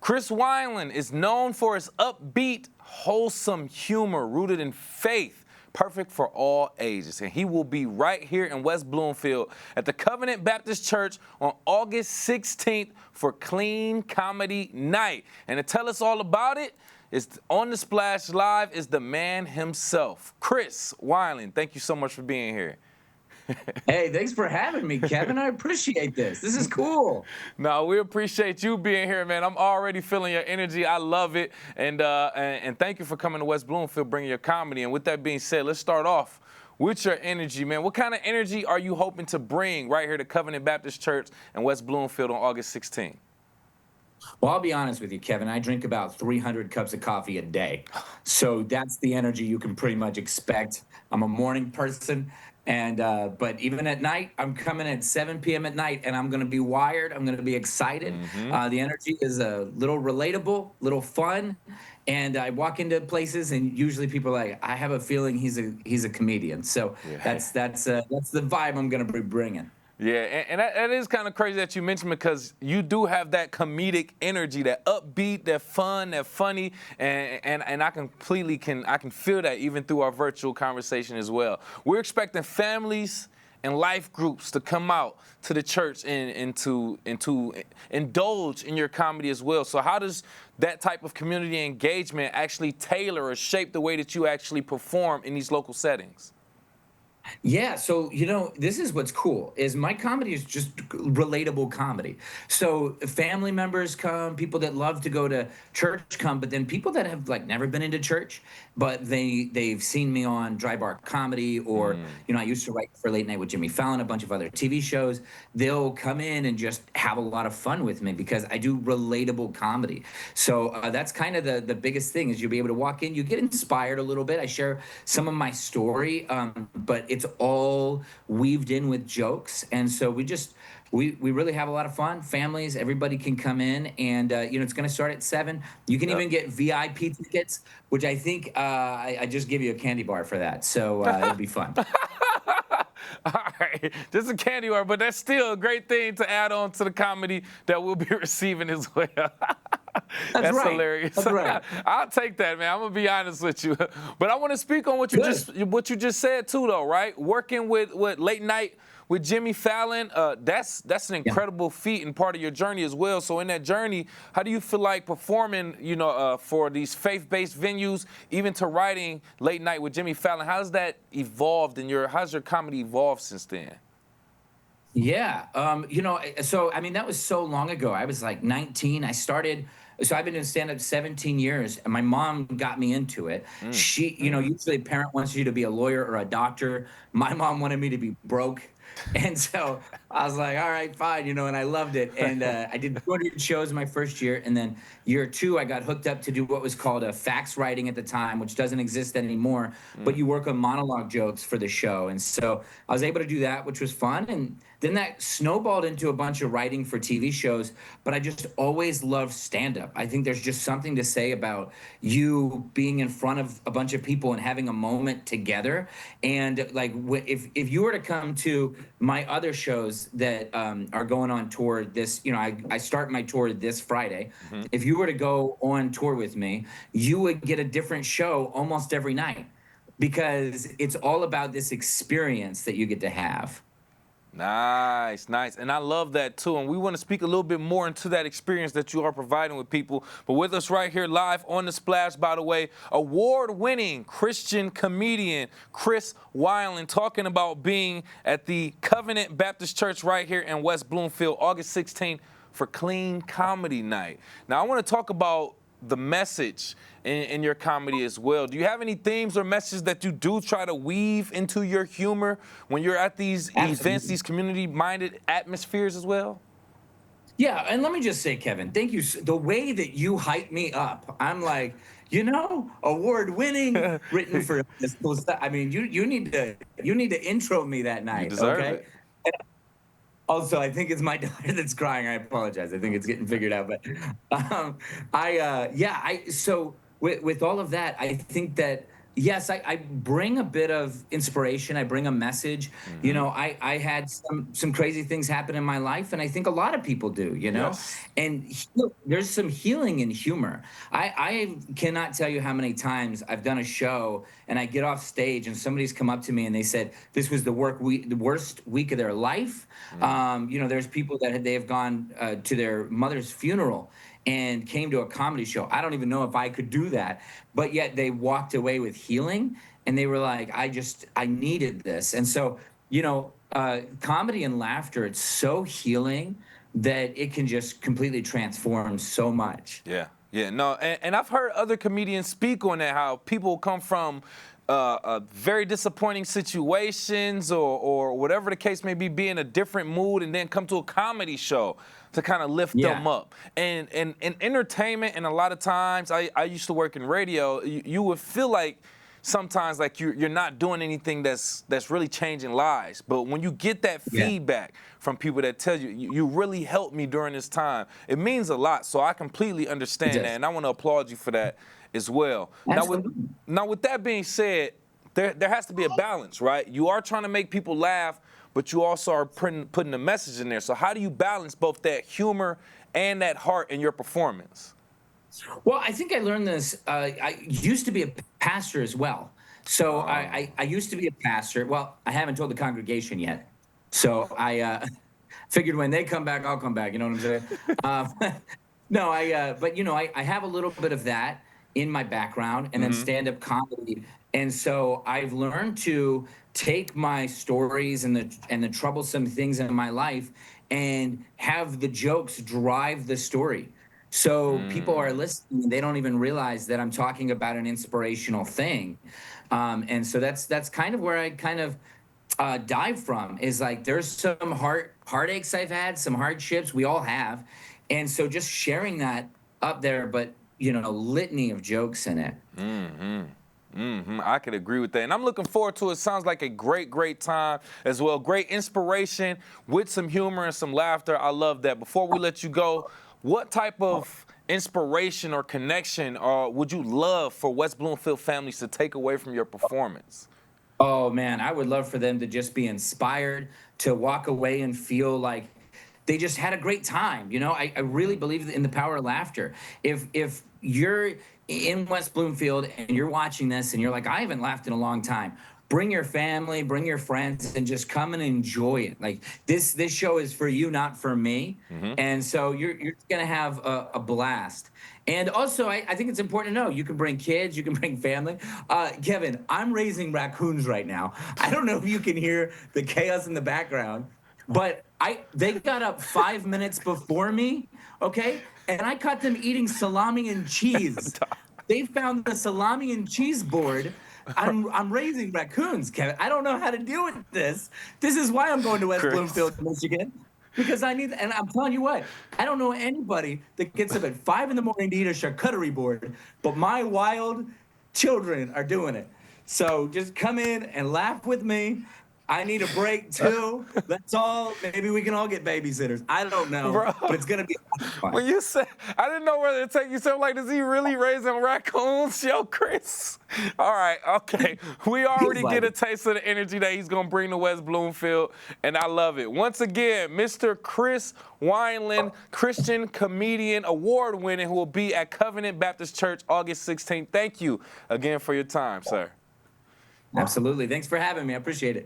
Chris Wineland is known for his upbeat, wholesome humor rooted in faith, perfect for all ages. And he will be right here in West Bloomfield at the Covenant Baptist Church on August 16th for Clean Comedy Night. And to tell us all about it, is on the Splash Live is the man himself, Chris Wineland. Thank you so much for being here. Hey, thanks for having me, Kevin. I appreciate this. This is cool. No, we appreciate you being here, man. I'm already feeling your energy. I love it. And thank you for coming to West Bloomfield, bringing your comedy. And with that being said, let's start off with your energy, man. What kind of energy are you hoping to bring right here to Covenant Baptist Church in West Bloomfield on August 16th? Well, I'll be honest with you, Kevin. I drink about 300 cups of coffee a day. So that's the energy you can pretty much expect. I'm a morning person. And but even at night, I'm coming at 7 p.m. at night, and I'm going to be wired. I'm going to be excited. The energy is a little relatable, little fun, and I walk into places, and usually people are like, "I have a feeling he's a comedian." So that's the vibe I'm going to be bringing. Yeah, and that is kind of crazy that you mentioned, because you do have that comedic energy, that upbeat, that fun, that funny, and I completely can feel that even through our virtual conversation as well. We're expecting families and life groups to come out to the church and to indulge in your comedy as well. So how does that type of community engagement actually tailor or shape the way that you actually perform in these local settings? Yeah, so this is what's cool is my comedy is just relatable comedy. So family members come, people that love to go to church come, but then people that have like never been into church, but they've seen me on Dry Bar Comedy, or I used to write for Late Night with Jimmy Fallon, a bunch of other TV shows. They'll come in and just have a lot of fun with me because I do relatable comedy. So that's kind of the biggest thing is you'll be able to walk in, you get inspired a little bit. I share some of my story, but it's all weaved in with jokes, and so we really have a lot of fun. Families, everybody can come in, and it's going to start at 7. You can even get VIP tickets, which I think I just give you a candy bar for that, so it'll be fun. All right, just a candy bar, but that's still a great thing to add on to the comedy that we'll be receiving as well. That's right. Hilarious. That's right. I'll take that, man. I'm gonna be honest with you, but I want to speak on what you just said too, though. Right, working with Late Night with Jimmy Fallon, that's an incredible feat and part of your journey as well. So in that journey, how do you feel like performing, for these faith-based venues, even to writing Late Night with Jimmy Fallon? How's that evolved how's your comedy evolved since then? Yeah, so I mean that was so long ago. I was like 19. So I've been in stand-up 17 years, and my mom got me into it. She, usually a parent wants you to be a lawyer or a doctor. My mom wanted me to be broke. And so I was like, all right, fine, and I loved it. And I did 200 shows my first year. And then year 2, I got hooked up to do what was called a fax writing at the time, which doesn't exist anymore. But you work on monologue jokes for the show. And so I was able to do that, which was fun. And then that snowballed into a bunch of writing for TV shows. But I just always loved stand-up. I think there's just something to say about you being in front of a bunch of people and having a moment together. And like, if you were to come to my other shows that are going on tour this, I start my tour this Friday. If you were to go on tour with me, you would get a different show almost every night because it's all about this experience that you get to have. Nice. And I love that too. And we want to speak a little bit more into that experience that you are providing with people. But with us right here live on The Splash, by the way, award-winning Christian comedian Chris Wineland, talking about being at the Covenant Baptist Church right here in West Bloomfield, August 16th for Clean Comedy Night. Now, I want to talk about the message in your comedy as well. Do you have any themes or messages that you do try to weave into your humor when you're at these events, these community-minded atmospheres as well? Yeah, and let me just say, Kevin, thank you. The way that you hype me up, I'm like, award-winning, written for this cool stuff. I mean, you need to intro me that night, you deserve okay? it. Also, I think it's my daughter that's crying. I apologize. I think it's getting figured out. But so with all of that, I think that Yes, I bring a bit of inspiration. I bring a message. You know, I had some crazy things happen in my life, and I think a lot of people do. You know, Yes. and there's some healing in humor. I cannot tell you how many times I've done a show and I get off stage and somebody's come up to me and they said this was the worst week of their life. You know, there's people that they have gone to their mother's funeral and came to a comedy show. I don't even know if I could do that, but yet they walked away with healing and they were like, I needed this. And so, you know, comedy and laughter, it's so healing that it can just completely transform so much. Yeah, yeah, no, and I've heard other comedians speak on that, how people come from very disappointing situations or whatever the case may be in a different mood and then come to a comedy show to kind of lift them Yeah. up. And entertainment, and a lot of times, I used to work in radio, you would feel like sometimes like you're not doing anything that's really changing lives. But when you get that Yeah. feedback from people that tell you, you really helped me during this time, it means a lot. So I completely understand that, does. and I want to applaud you for that as well. Absolutely. Now with that being said, there has to be a balance, right? You are trying to make people laugh, but you also are putting a message in there. So how do you balance both that humor and that heart in your performance? Well, I think I learned this. I used to be a pastor as well. So I used to be a pastor. Well, I haven't told the congregation yet. So I figured when they come back, I'll come back. You know what I'm saying? No, but you know, I have a little bit of that in my background and then stand-up comedy. And so I've learned to take my stories and the troublesome things in my life and have the jokes drive the story. So people are listening, they don't even realize that I'm talking about an inspirational thing. And so that's kind of where I kind of dive from, is like there's some heartaches I've had, some hardships we all have. And so just sharing that up there, but you know, a litany of jokes in it. I could agree with that. And I'm looking forward to it. Sounds like a great time as well. Great inspiration with some humor and some laughter. I love that. Before we let you go, what type of inspiration or connection would you love for West Bloomfield families to take away from your performance? Oh man, I would love for them to just be inspired, to walk away and feel like they just had a great time. You know, I really believe in the power of laughter. If you're in West Bloomfield and you're watching this and you're like, I haven't laughed in a long time, bring your family, bring your friends, and just come and enjoy it. Like this show is for you, not for me. And so you're gonna have a blast. And also, I think it's important to know you can bring kids, you can bring family. Kevin, I'm raising raccoons right now. I don't know if you can hear the chaos in the background, but they got up 5 minutes before me, okay? And I caught them eating salami and cheese. They found the salami and cheese board. I'm raising raccoons, Kevin. I don't know how to deal with this. This is why I'm going to West Chris. Bloomfield, Michigan. Because I need, and I'm telling you what, I don't know anybody that gets up at 5 in the morning to eat a charcuterie board, but my wild children are doing it. So just come in and laugh with me. I need a break too. That's all. Maybe we can all get babysitters. I don't know, Bro. but it's gonna be fun. When you said, I didn't know whether to take you something like, is he really raising raccoons? Yo, Chris. All right, okay. We already get a taste of the energy that he's going to bring to West Bloomfield, and I love it. Once again, Mr. Chris Wineland, Christian comedian, award-winning, who will be at Covenant Baptist Church August 16th. Thank you again for your time, sir. Absolutely. Thanks for having me. I appreciate it.